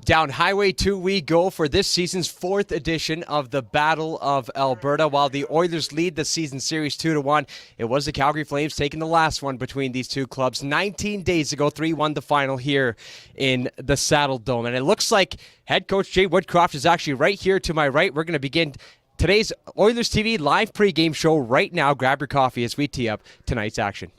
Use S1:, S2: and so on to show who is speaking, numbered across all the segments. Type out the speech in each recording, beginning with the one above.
S1: Down Highway 2 we go for this season's 4th edition of the Battle of Alberta. While the Oilers lead the season series 2-1, it was the Calgary Flames taking the last one between these two clubs 19 days ago, 3-1 the final here in the Saddle Dome. And it looks like head coach Jay Woodcroft is actually right here to my right. We're going to begin today's Oilers TV live pregame show right now. Grab your coffee as we tee up tonight's action.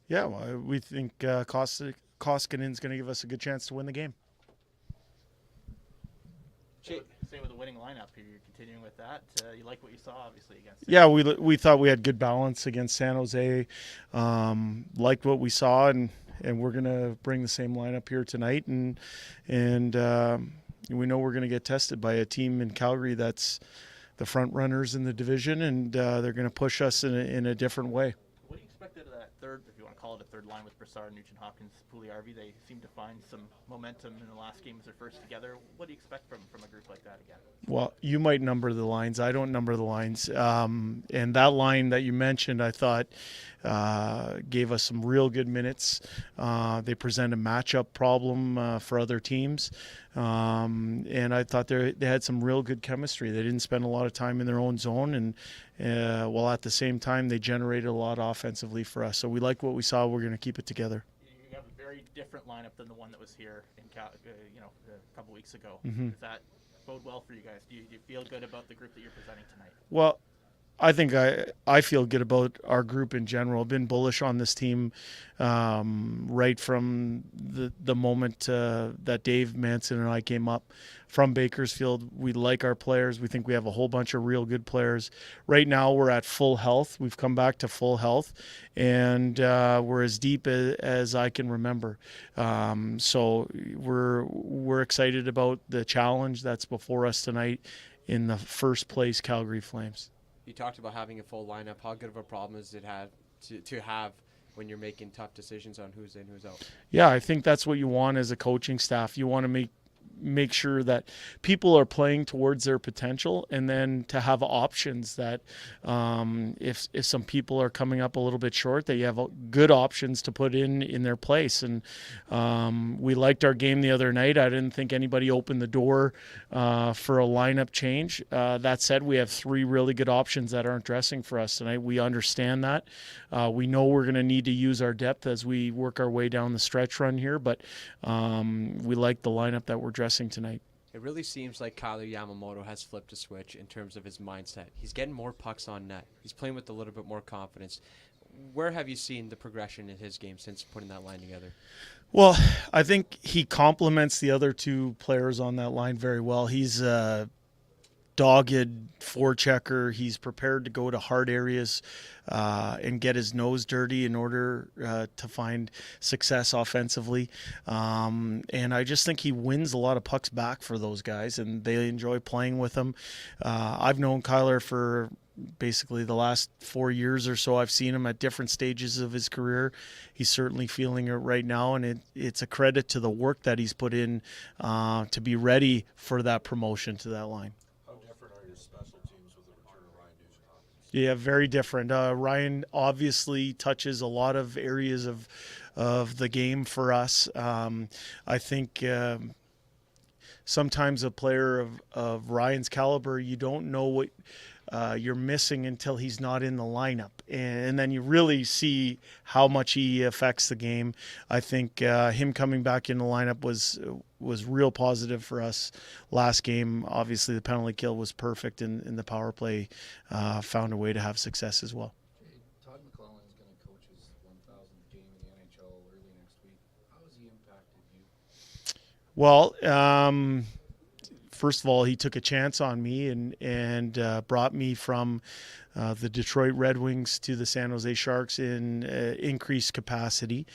S2: Yeah, well, we think Koskinen's going to give us a good chance to win the game.
S3: Same with the winning lineup. You're continuing with that. You like what you saw, obviously, against.
S2: Yeah, we thought we had good balance against San Jose. Liked what we saw, and we're going to bring the same lineup here tonight. And we know we're going to get tested by a team in Calgary that's the front runners in the division, and they're going to push us in a different way.
S3: What do you expect out of that third, if you want to call it a third line with Brassard, Nugent Hopkins, Pugliarvi? They seem to find some momentum in the last game as they're first together. What do you expect from a group like that again?
S2: Well, you might number the lines. I don't number the lines. And that line that you mentioned, I thought gave us some real good minutes. They present a matchup problem for other teams. And I thought they had some real good chemistry. They didn't spend a lot of time in their own zone, and while at the same time they generated a lot offensively for us. So we like what we saw. We're going to keep it together.
S3: You have a very different lineup than the one that was here in a couple weeks ago.
S2: Mm-hmm.
S3: Does that bode well for you guys? Do you feel good about the group that you're presenting tonight?
S2: Well, I think I feel good about our group in general. I've been bullish on this team right from the moment that Dave Manson and I came up from Bakersfield. We like our players. We think we have a whole bunch of real good players. Right now we're at full health. We've come back to full health, and we're as deep as I can remember. So we're excited about the challenge that's before us tonight in the first place Calgary Flames.
S1: You talked about having a full lineup. How good of a problem is it to have when you're making tough decisions on who's in, who's out?
S2: Yeah, I think that's what you want as a coaching staff. You want to make sure that people are playing towards their potential, and then to have options that if some people are coming up a little bit short, that you have good options to put in their place. And we liked our game the other night. I didn't think anybody opened the door for a lineup change. That said, we have 3 really good options that aren't dressing for us tonight. We understand that. We know we're going to need to use our depth as we work our way down the stretch run here, but we like the lineup that we're dressing tonight.
S1: It really seems like Kyler Yamamoto has flipped a switch in terms of his mindset. He's getting more pucks on net. He's playing with a little bit more confidence. Where have you seen the progression in his game since putting that line together?
S2: Well, I think he complements the other 2 players on that line very well. He's a dogged forechecker. He's prepared to go to hard areas and get his nose dirty in order to find success offensively. And I just think he wins a lot of pucks back for those guys, and they enjoy playing with him. I've known Kyler for basically the last 4 years or so. I've seen him at different stages of his career. He's certainly feeling it right now, and it's a credit to the work that he's put in to be ready for that promotion to that line. Yeah, very different. Ryan obviously touches a lot of areas of the game for us. I think sometimes a player of Ryan's caliber, you don't know what you're missing until he's not in the lineup. And then you really see how much he affects the game. I think him coming back in the lineup was real positive for us last game. Obviously, the penalty kill was perfect, and the power play found a way to have success as well.
S4: Todd McClellan is going to coach his 1,000th game in the NHL early next week. How has he impacted you?
S2: Well, first of all, he took a chance on me and brought me from the Detroit Red Wings to the San Jose Sharks in increased capacity.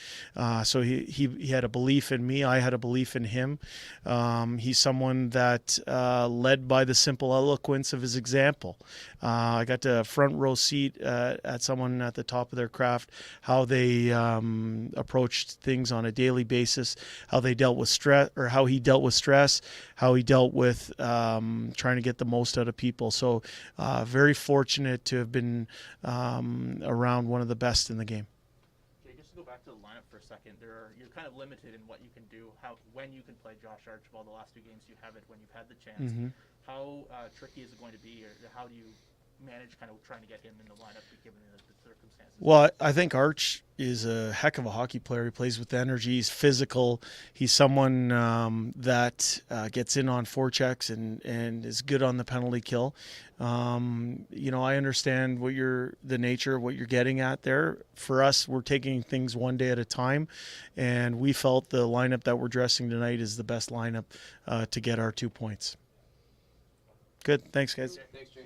S2: So he had a belief in me. I had a belief in him. He's someone that led by the simple eloquence of his example. I got a front row seat at someone at the top of their craft, how they approached things on a daily basis, how they dealt with stress, or how he dealt with stress, how he dealt with trying to get the most out of people. So very fortunate to have been around one of the best in the game.
S3: Jay, just to go back to the lineup for a second, you're kind of limited in what you can do, when you can play Josh Archibald. The last 2 games you haven't when you've had the chance.
S2: Mm-hmm.
S3: How tricky is it going to be, or how do you manage kind of trying to get him in the lineup given the circumstances?
S2: Well, I think Arch is a heck of a hockey player. He plays with energy. He's physical. He's someone that gets in on forechecks and is good on the penalty kill. I understand the nature of what you're getting at there. For us, we're taking things one day at a time, and we felt the lineup that we're dressing tonight is the best lineup to get our 2 points. Good. Thanks, guys.
S4: Thanks, Jay.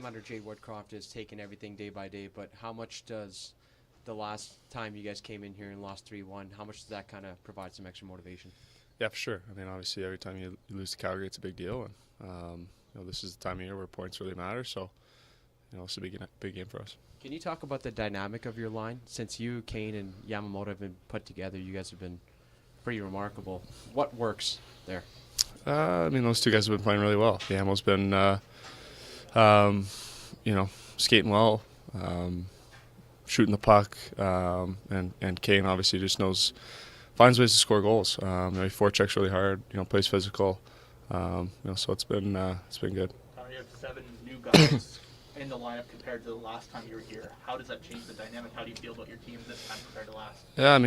S1: Under Jay Woodcroft is taking everything day by day, but how much does the last time you guys came in here and lost 3-1, how much does that kind of provide some extra motivation?
S5: Yeah, for sure. I mean, obviously, every time you lose to Calgary, it's a big deal, and this is the time of year where points really matter. So, it's a big game for us. Can
S1: you talk about the dynamic of your line? Since you, Kane, and Yamamoto have been put together, you guys have been pretty remarkable. What works there?
S5: Those 2 guys have been playing really well. Yamo's been skating well, shooting the puck, and Kane obviously just finds ways to score goals. He forechecks really hard, plays physical, so it's been good.
S3: You have 7 new guys in the lineup compared to the last time you were here. How does that change the dynamic? How do you feel about your team this time compared to last?
S5: Yeah,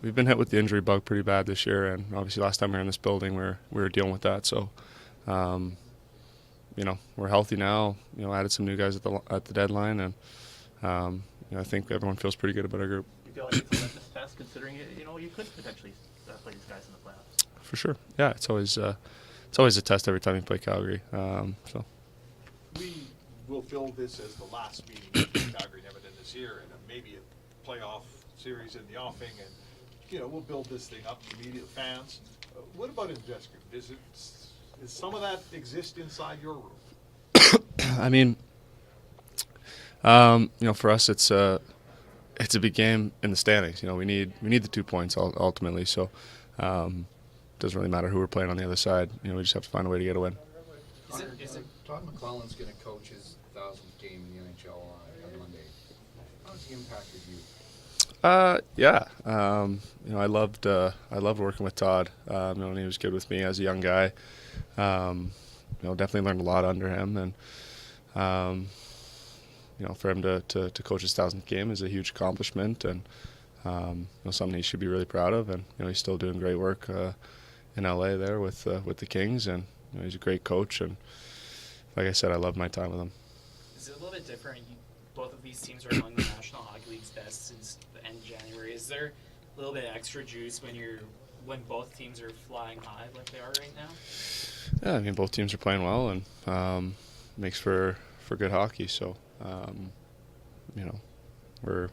S5: we've been hit with the injury bug pretty bad this year, and obviously last time we were in this building, we were dealing with that. So, we're healthy now. Added some new guys at the deadline, and I think everyone feels pretty good about our group.
S3: You feel like it's a litmus test, considering you could potentially play these guys in the playoffs.
S5: For sure, yeah. It's always a test every time you play Calgary.
S6: We will fill this as the last meeting between Calgary and Edmonton this year, and maybe a playoff series in the offing, and we'll build this thing up to media fans. What about in the dressing room? Does some of that exist inside your room?
S5: For us, it's a big game in the standings. We need the 2 points ultimately. So, it doesn't really matter who we're playing on the other side. We just have to find a way to get a win.
S4: Is it Todd McClellan's going to coach his 1,000th game in the NHL on Monday? How has he impacted you?
S5: Yeah. I loved working with Todd. And he was good with me as a young guy. Definitely learned a lot under him, and for him to coach his 1,000th game is a huge accomplishment, and something he should be really proud of. And he's still doing great work in LA there with the Kings, and he's a great coach. And like I said, I love my time with him.
S7: Is it a little bit different? Both of these teams are among the National Hockey League's best since the end of January. Is there a little bit of extra juice when both teams are flying high like they are right now?
S5: Yeah, both teams are playing well, and makes for good hockey. So, we're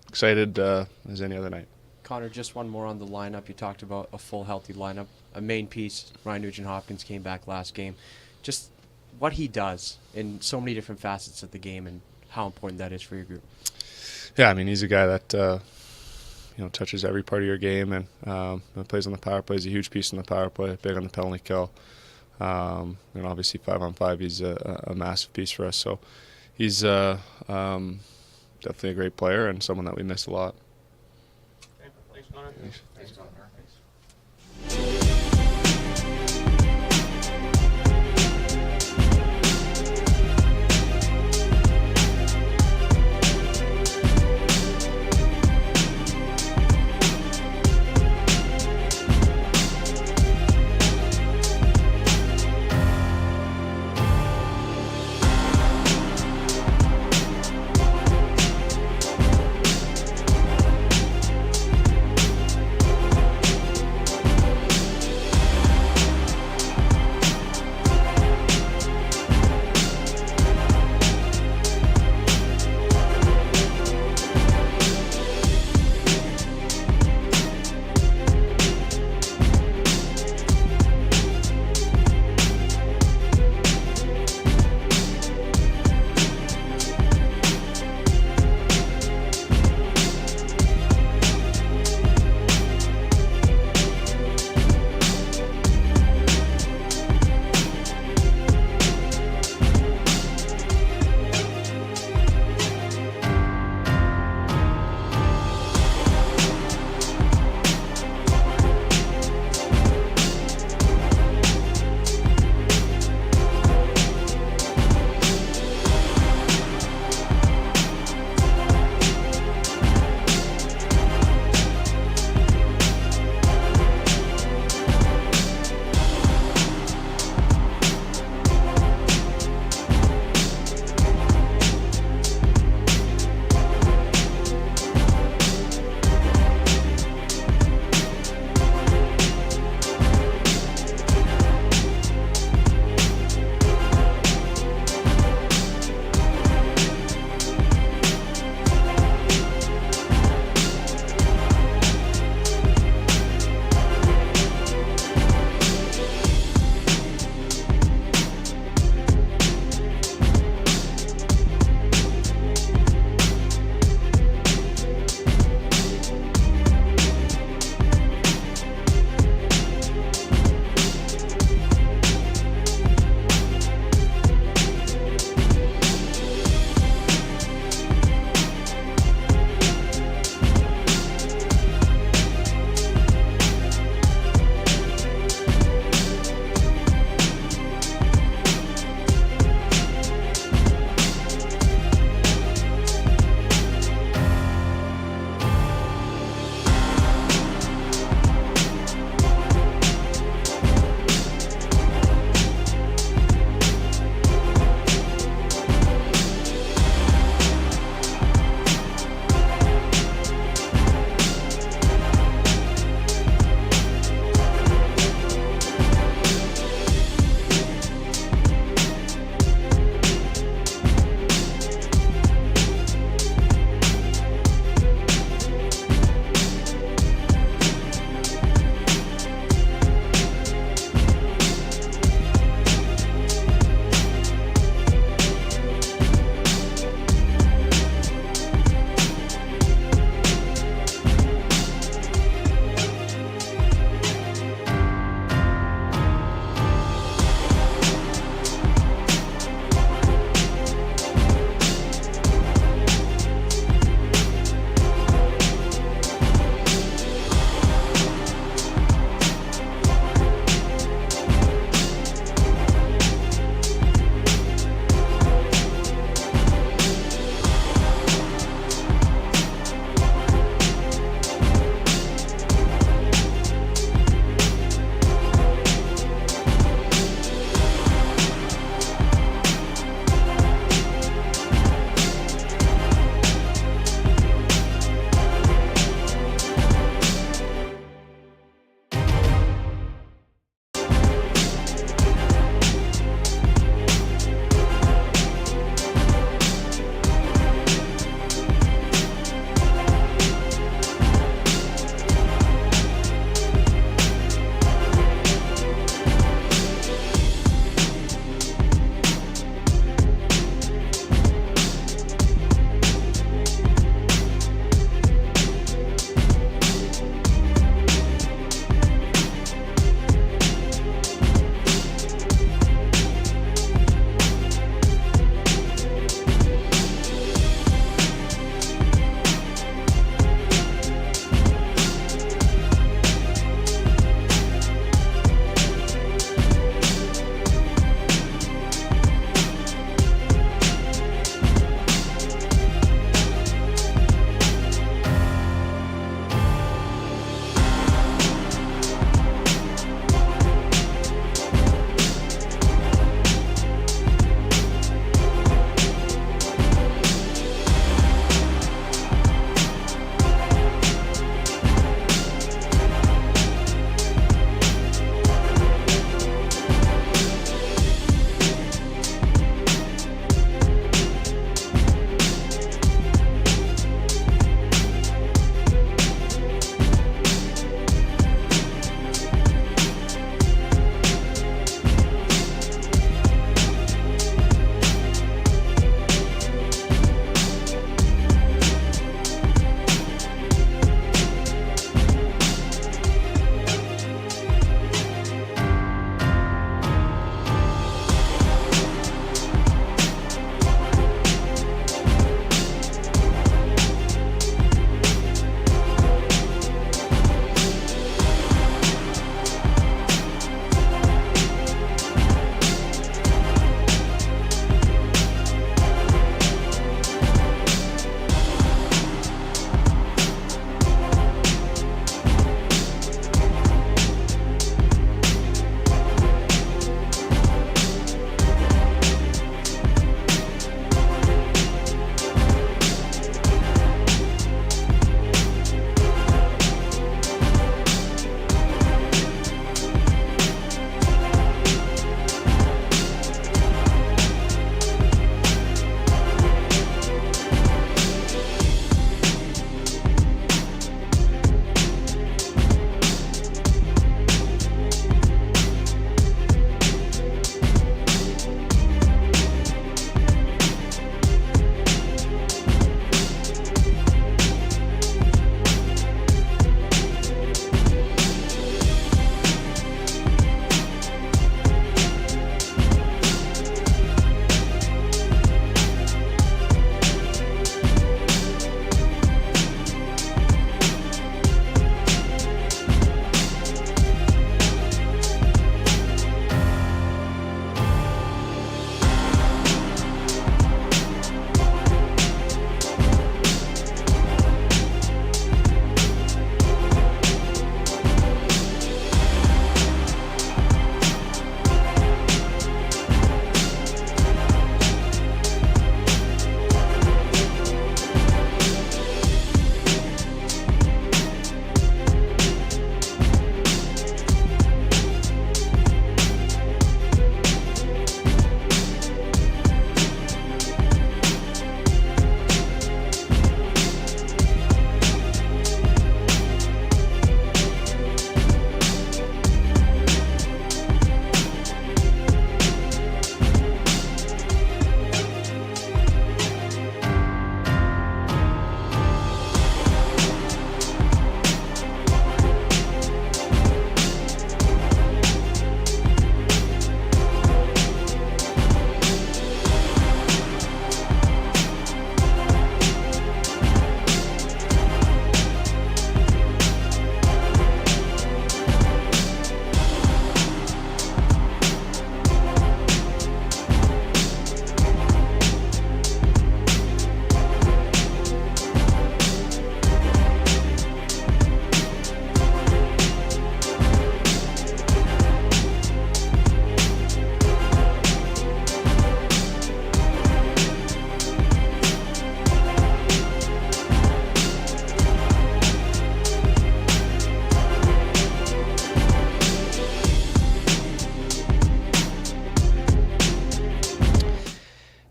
S5: excited as any other night.
S1: Connor, just one more on the lineup. You talked about a full, healthy lineup. A main piece, Ryan Nugent-Hopkins came back last game. Just what he does in so many different facets of the game and how important that is for your group.
S5: Yeah, he's a guy that, touches every part of your game, and plays on the power play. He's a huge piece on the power play, big on the penalty kill. And obviously 5-on-5, he's a massive piece for us. So he's definitely a great player and someone that we miss a lot.
S3: Okay, thanks, Connor.
S4: Thanks, Connor.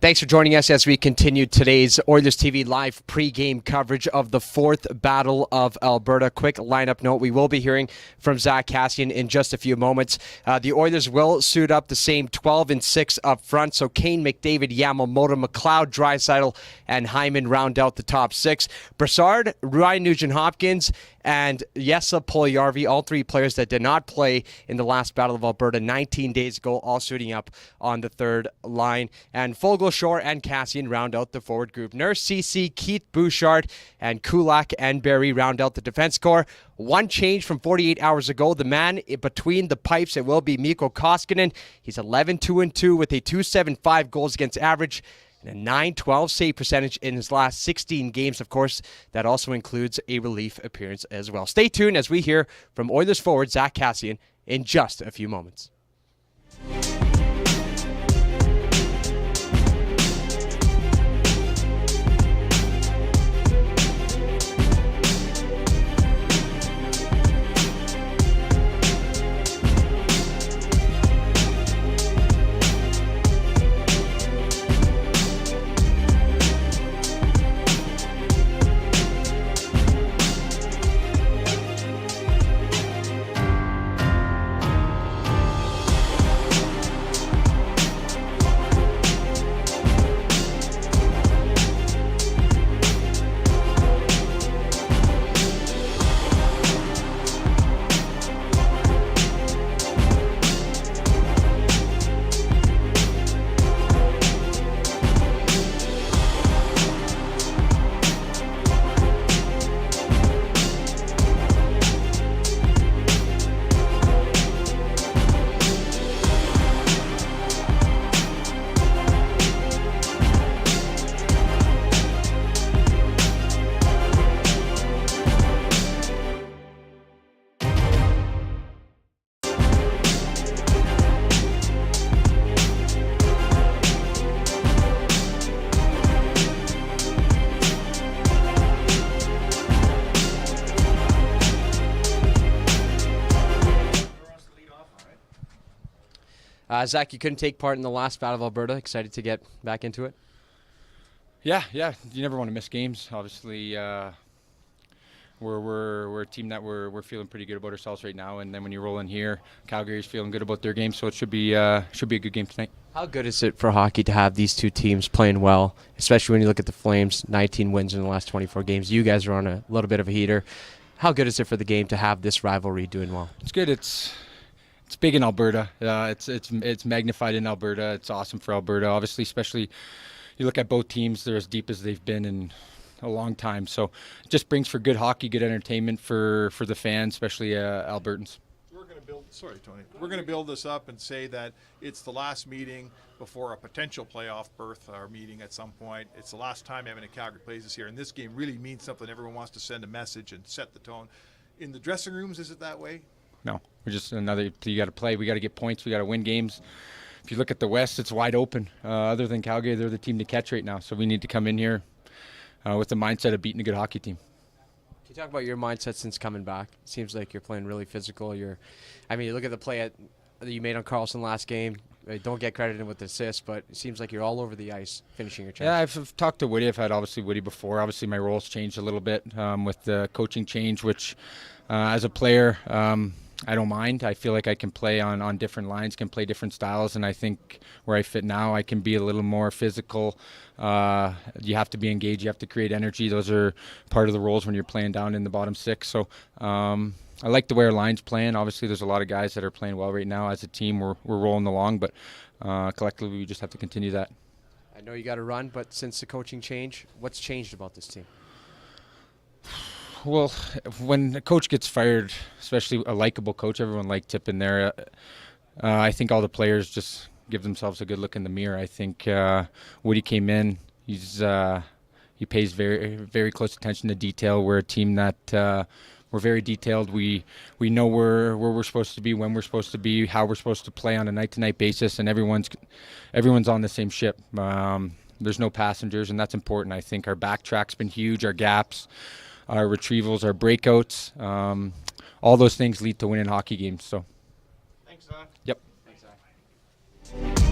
S1: Thanks for joining us as we continue today's Oilers TV live pregame coverage of the 4th Battle of Alberta. Quick lineup note, we will be hearing from Zack Kassian in just a few moments. The Oilers will suit up the same 12 and 6 up front, so Kane, McDavid, Yamamoto, McLeod, Draisaitl, and Hyman round out the top 6. Brassard, Ryan Nugent-Hopkins, and Jesse Puljujärvi, all 3 players that did not play in the last Battle of Alberta 19 days ago, all suiting up on the 3rd line. And Fogelshore and Kassian round out the forward group. Nurse, CC, Keith Bouchard, and Kulak and Barry round out the defense corps. One change from 48 hours ago. The man between the pipes, it will be Mikko Koskinen. He's 11-2-2 with a .275 goals against average and a .912 save percentage in his last 16 games. Of course, that also includes a relief appearance as well. Stay tuned as we hear from Oilers forward Zack Kassian in just a few moments. Zach, you couldn't take part in the last Battle of Alberta. Excited to get back into it?
S8: Yeah. You never want to miss games. Obviously, we're a team that we're feeling pretty good about ourselves right now. And then when you roll in here, Calgary's feeling good about their game, so it should be a good game tonight.
S1: How good is it for hockey to have these two teams playing well, especially when you look at the Flames, 19 wins in the last 24 games. You guys are on a little bit of a heater. How good is it for the game to have this rivalry doing well?
S8: It's good. It's big in Alberta. It's magnified in Alberta. It's awesome for Alberta. Obviously, especially you look at both teams, they're as deep as they've been in a long time. So it just brings for good hockey, good entertainment for the fans, especially Albertans.
S6: We're going to build this up and say that it's the last meeting before a potential playoff berth or meeting at some point. It's the last time Edmonton Calgary plays this year, and this game really means something. Everyone wants to send a message and set the tone. In the dressing rooms, is it that way?
S8: No, we're just another. You got to play. We got to get points. We got to win games. If you look at the West, it's wide open. Other than Calgary, they're the team to catch right now. So we need to come in here with the mindset of beating a good hockey team.
S1: Can you talk about your mindset since coming back? It seems like you're playing really physical. You look at the play that you made on Carlson last game. Don't get credited with the assist, but it seems like you're all over the ice finishing your chance.
S8: Yeah, I've talked to Woody. I've had obviously Woody before. Obviously, my role's changed a little bit with the coaching change, which as a player, I don't mind. I feel like I can play on different lines, can play different styles, and I think where I fit now, I can be a little more physical. You have to be engaged. You have to create energy. Those are part of the roles when you're playing down in the bottom six. So I like the way our line's playing. Obviously, there's a lot of guys that are playing well right now. As a team, we're rolling along, but collectively, we just have to continue that.
S1: I know you got to run, but since the coaching change, what's changed about this team?
S8: Well, when a coach gets fired, especially a likable coach, everyone liked Tip in there. I think all the players just give themselves a good look in the mirror. I think Woody came in. He pays very, very close attention to detail. We're a team that we're very detailed. We know where we're supposed to be, when we're supposed to be, how we're supposed to play on a night-to-night basis, and everyone's on the same ship. There's no passengers, and that's important. I think our backtrack's been huge, our gaps, our retrievals, our breakouts, all those things lead to winning hockey games. So,
S6: thanks, Zach.
S8: Yep.
S1: Thanks, Zach.